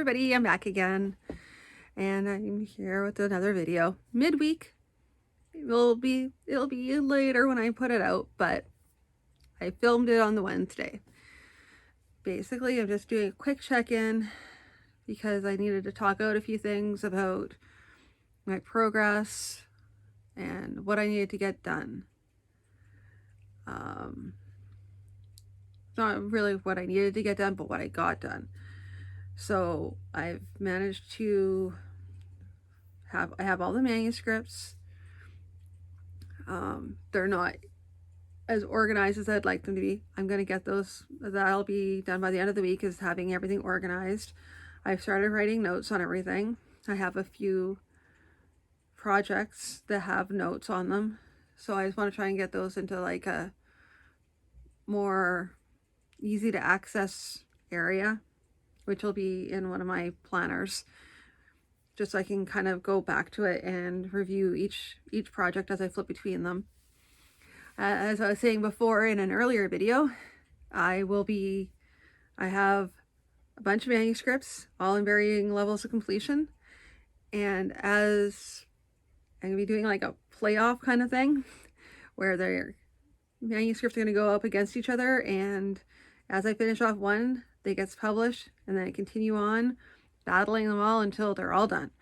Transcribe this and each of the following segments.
everybody, I'm back again, and I'm here with another video. Midweek. It'll be later when I put it out, but I filmed it on the Wednesday. Basically, I'm just doing a quick check-in because I needed to talk out a few things about my progress and what I needed to get done. Not really what I needed to get done, but what I got done. So I've managed to I have all the manuscripts. They're not as organized as I'd like them to be. I'm going to get those. That'll be done by the end of the week, is having everything organized. I've started writing notes on everything. I have a few projects that have notes on them. So I just want to try and get those into like a more easy to access area, which will be in one of my planners, just so I can kind of go back to it and review each project as I flip between them. As I was saying before in an earlier video, I have a bunch of manuscripts, all in varying levels of completion, and as I'm going to be doing like a playoff kind of thing, where their manuscripts are going to go up against each other, and as I finish off one, they gets published, and then I continue on battling them all until they're all done.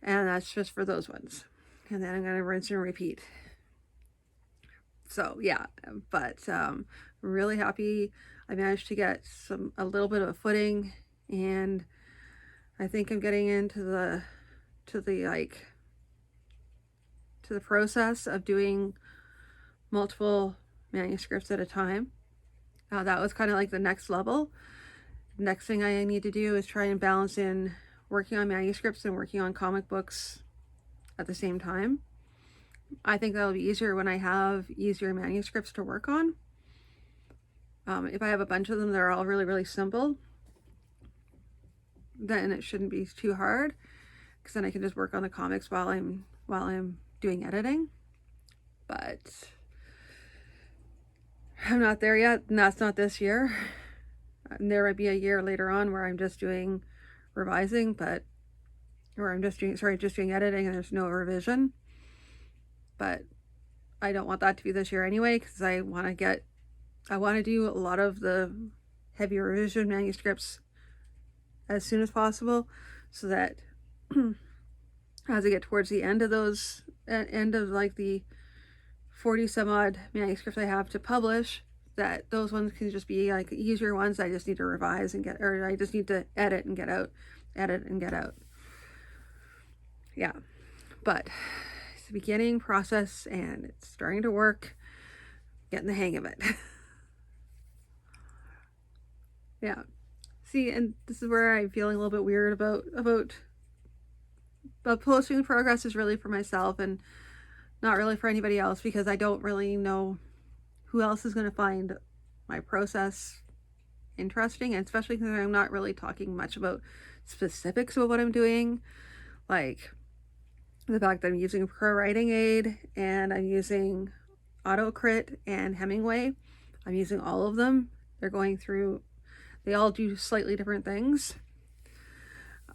And that's just for those ones. And then I'm going to rinse and repeat. So yeah, but really happy I managed to get a little bit of a footing, and I think I'm getting into the process of doing multiple manuscripts at a time. That was kind of like the next level. Next thing I need to do is try and balance in working on manuscripts and working on comic books at the same time. I think that'll be easier when I have easier manuscripts to work on. If I have a bunch of them that are all really, really simple, then it shouldn't be too hard, because then I can just work on the comics while I'm doing editing. But I'm not there yet, and that's not this year. And there might be a year later on where I'm just doing revising, or I'm just doing editing and there's no revision. But I don't want that to be this year anyway, because I want to do a lot of the heavy revision manuscripts as soon as possible, so that as I get towards the end of like the 40 some odd manuscripts I have to publish, that those ones can just be like easier ones I just need to revise and I just need to edit and get out. Yeah, but it's the beginning process and it's starting to work, getting the hang of it. Yeah, see, and this is where I'm feeling a little bit weird about posting the progress is really for myself and not really for anybody else, because I don't really know who else is going to find my process interesting, and especially because I'm not really talking much about specifics of what I'm doing, like the fact that I'm using a pro writing aid and I'm using AutoCrit and Hemingway. I'm using all of them. They all do slightly different things.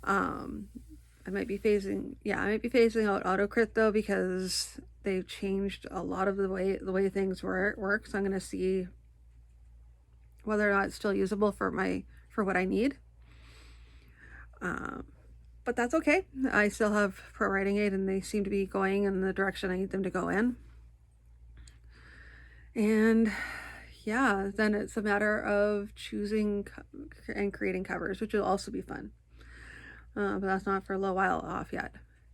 I might be phasing out AutoCrit though, because they've changed a lot of the way things work. So I'm going to see whether or not it's still usable for what I need. But that's okay. I still have Pro Writing Aid, and they seem to be going in the direction I need them to go in. And yeah, then it's a matter of choosing and creating covers, which will also be fun. But that's not for a little while off yet.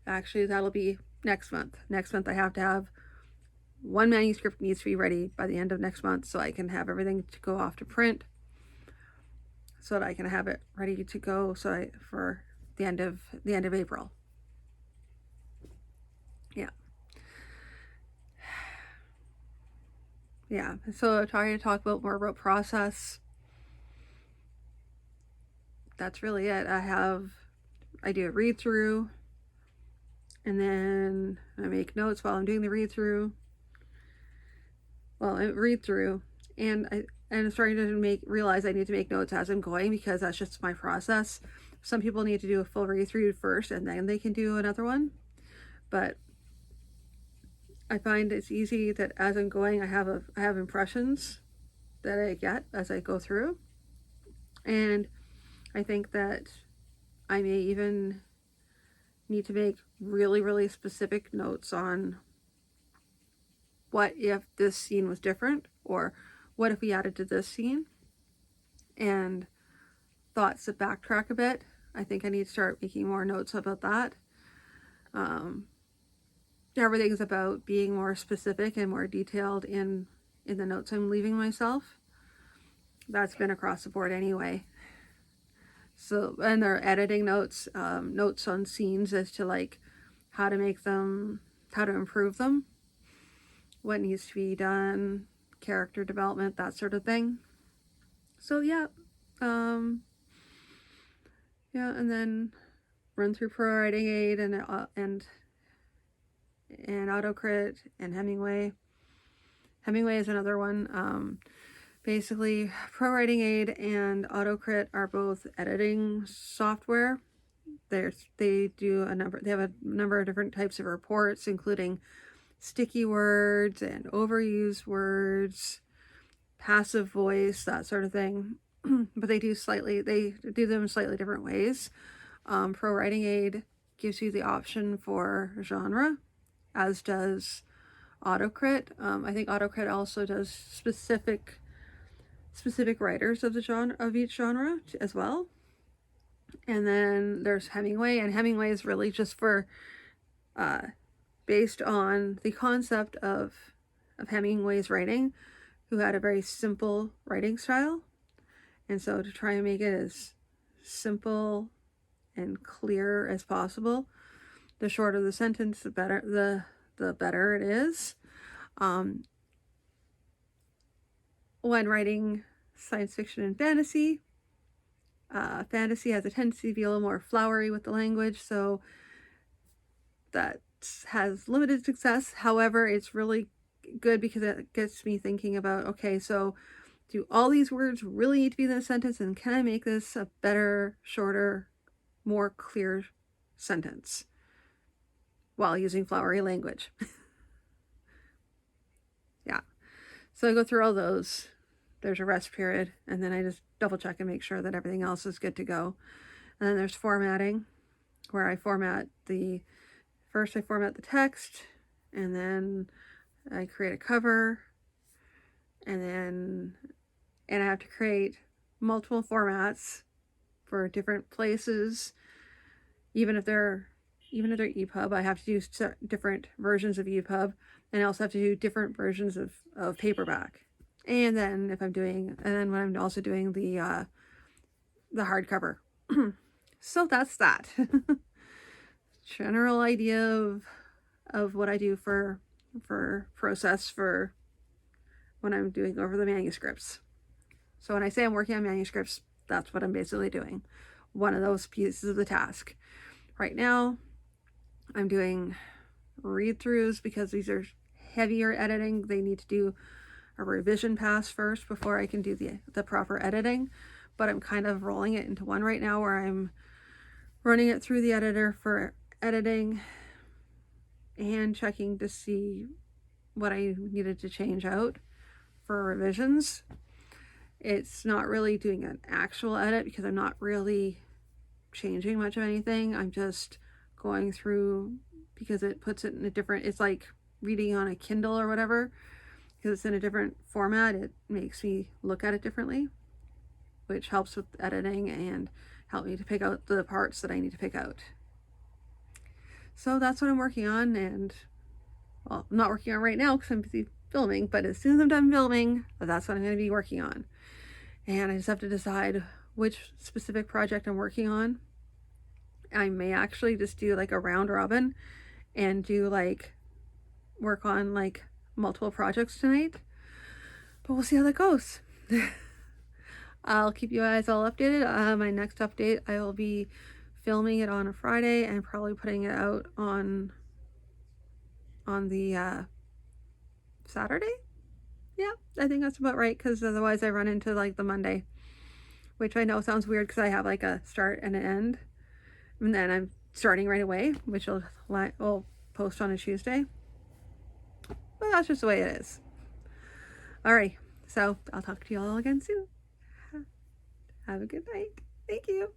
Actually, that'll be next month. Next month I have to have one manuscript needs to be ready by the end of next month, so I can have everything to go off to print, so that I can have it ready to go for the end of April. Yeah, so I'm trying to talk more about process. That's really it. I do a read through, and then I make notes while I'm doing the read through. And and I'm starting to realize I need to make notes as I'm going, because that's just my process. Some people need to do a full read through first and then they can do another one, but I find it's easy that as I'm going, I have impressions that I get as I go through, and I think that I may even need to make really, really specific notes on what if this scene was different, or what if we added to this scene, and thoughts that backtrack a bit. I think I need to start making more notes about that. Everything's about being more specific and more detailed in the notes I'm leaving myself. That's been across the board anyway. So, and they're editing notes, notes on scenes as to like how to make them, how to improve them, what needs to be done, character development, that sort of thing. So yeah, and then run through Pro Writing Aid and AutoCrit and Hemingway. Hemingway is another one. Basically, Pro Writing Aid and AutoCrit are both editing software. They have a number of different types of reports, including sticky words and overused words, passive voice, that sort of thing. But they do them slightly different ways. Pro Writing Aid gives you the option for genre, as does AutoCrit. I think AutoCrit also does specific writers of the genre, of each genre as well. And then there's Hemingway, and Hemingway is really just for based on the concept of Hemingway's writing, who had a very simple writing style. And so to try and make it as simple and clear as possible, the shorter the sentence, the better the better it is. When writing science fiction and fantasy, fantasy has a tendency to be a little more flowery with the language, so that has limited success. However, it's really good because it gets me thinking about, okay, so do all these words really need to be in a sentence, and can I make this a better, shorter, more clear sentence while using flowery language? Yeah. So I go through all those. There's a rest period, and then I just double check and make sure that everything else is good to go. And then there's formatting, where I format the text, and then I create a cover, and I have to create multiple formats for different places. Even if they're EPUB, I have to do different versions of EPUB, and I also have to do different versions of paperback. And then when I'm also doing the hardcover. So that's that. General idea of what I do for process for when I'm doing over the manuscripts. So when I say I'm working on manuscripts, that's what I'm basically doing. One of those pieces of the task. Right now, I'm doing read-throughs because these are heavier editing. They need to do a revision pass first before I can do the proper editing. But I'm kind of rolling it into one right now, where I'm running it through the editor for editing and checking to see what I needed to change out for revisions. It's not really doing an actual edit because I'm not really changing much of anything. I'm just going through, because it puts it in a different, it's like reading on a Kindle or whatever, because it's in a different format. It makes me look at it differently, which helps with editing and help me to pick out the parts that I need to pick out. So that's what I'm working on, and well, I'm not working on right now because I'm busy filming, but as soon as I'm done filming, that's what I'm going to be working on. And I just have to decide which specific project I'm working on. I may actually just do like a round robin and do like work on like multiple projects tonight, but we'll see how that goes. I'll keep you guys all updated. My next update, I will be filming it on a Friday and probably putting it out on the Saturday. Yeah, I think that's about right, because otherwise I run into like the Monday, which I know sounds weird because I have like a start and an end, and then I'm starting right away, which will post on a Tuesday. But that's just the way it is. Alright, so I'll talk to you all again soon. Have a good night. Thank you.